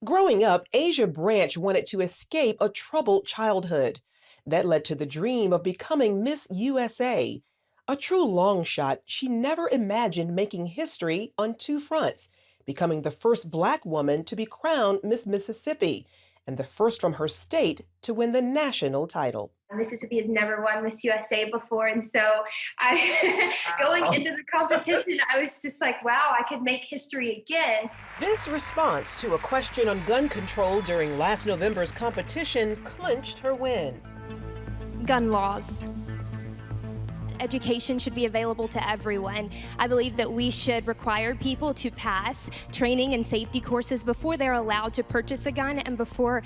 Growing up, Asya Branch wanted to escape a troubled childhood. That led to the dream of becoming Miss USA. A true long shot, she never imagined making history on two fronts, becoming the first Black woman to be crowned Miss Mississippi and the first from her state to win the national title. Mississippi has never won Miss USA before, and so I going Wow. into the competition, I was just like, wow, I could make history again. This response to a question on gun control during last November's competition clinched her win. Gun laws. Education should be available to everyone. I believe that we should require people to pass training and safety courses before they're allowed to purchase a gun and before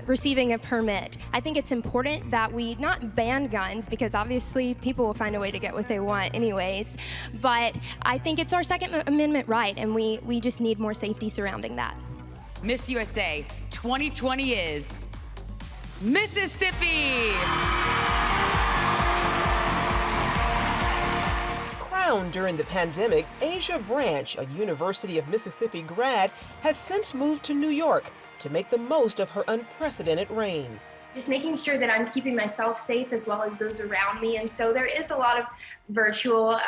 receiving a permit. I think it's important that we not ban guns, because obviously people will find a way to get what they want anyways, but I think it's our Second Amendment right, and we just need more safety surrounding that. Miss USA 2020 is Mississippi. Crowned during the pandemic, Asya Branch, a University of Mississippi grad, has since moved to New York to make the most of her unprecedented reign. Just making sure that I'm keeping myself safe as well as those around me. And so there is a lot of virtual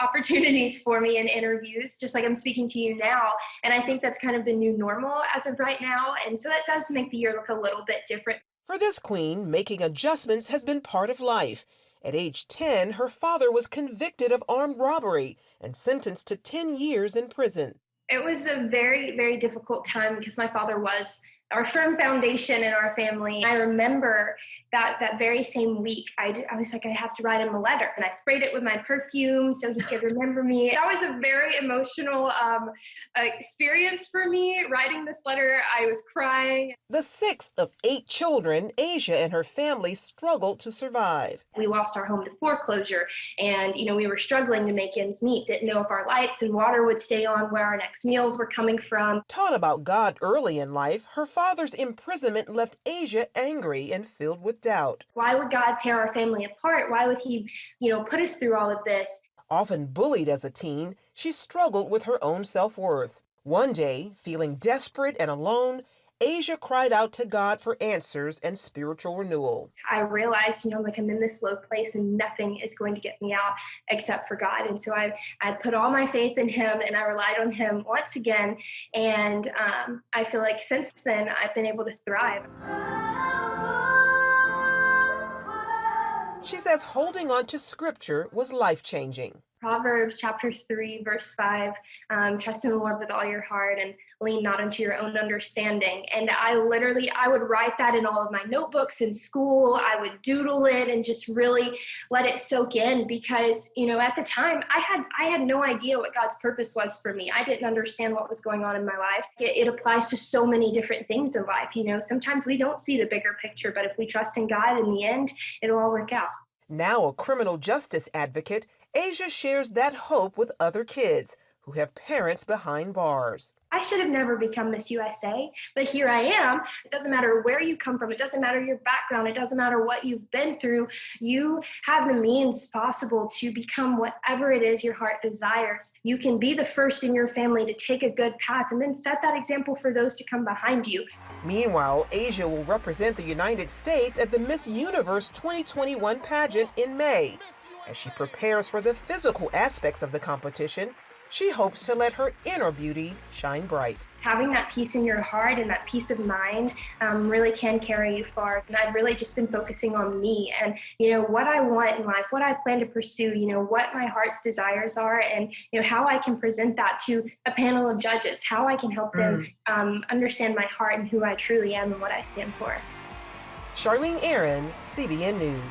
opportunities for me in interviews, just like I'm speaking to you now. And I think that's kind of the new normal as of right now. And so that does make the year look a little bit different. For this queen, making adjustments has been part of life. At age 10, her father was convicted of armed robbery and sentenced to 10 years in prison. It was a very, very difficult time because my father was our firm foundation in our family. I remember that very same week, I was like, I have to write him a letter. And I sprayed it with my perfume so he could remember me. That was a very emotional experience for me, writing this letter. I was crying. The sixth of 8 children, Asya and her family struggled to survive. We lost our home to foreclosure, and we were struggling to make ends meet, didn't know if our lights and water would stay on, where our next meals were coming from. Taught about God early in life, her father's imprisonment left Asya angry and filled with doubt. Why would God tear our family apart? Why would he, put us through all of this? Often bullied as a teen, she struggled with her own self-worth. One day, feeling desperate and alone, Asya cried out to God for answers and spiritual renewal. I realized, I'm in this low place and nothing is going to get me out except for God. And so I put all my faith in him and I relied on him once again. And I feel like since then, I've been able to thrive. She says holding on to scripture was life-changing. Proverbs chapter 3, verse 5, trust in the Lord with all your heart and lean not unto your own understanding. And I would write that in all of my notebooks in school. I would doodle it and just really let it soak in because, at the time I had no idea what God's purpose was for me. I didn't understand what was going on in my life. It applies to so many different things in life. Sometimes we don't see the bigger picture, but if we trust in God, in the end, it'll all work out. Now a criminal justice advocate, Asya shares that hope with other kids who have parents behind bars. I should have never become Miss USA, but here I am. It doesn't matter where you come from. It doesn't matter your background. It doesn't matter what you've been through. You have the means possible to become whatever it is your heart desires. You can be the first in your family to take a good path and then set that example for those to come behind you. Meanwhile, Asya will represent the United States at the Miss Universe 2021 pageant in May. As she prepares for the physical aspects of the competition, she hopes to let her inner beauty shine bright. Having that peace in your heart and that peace of mind really can carry you far. And I've really just been focusing on me and, what I want in life, what I plan to pursue, what my heart's desires are, and, how I can present that to a panel of judges, how I can help them understand my heart and who I truly am and what I stand for. Charlene Aaron, CBN News.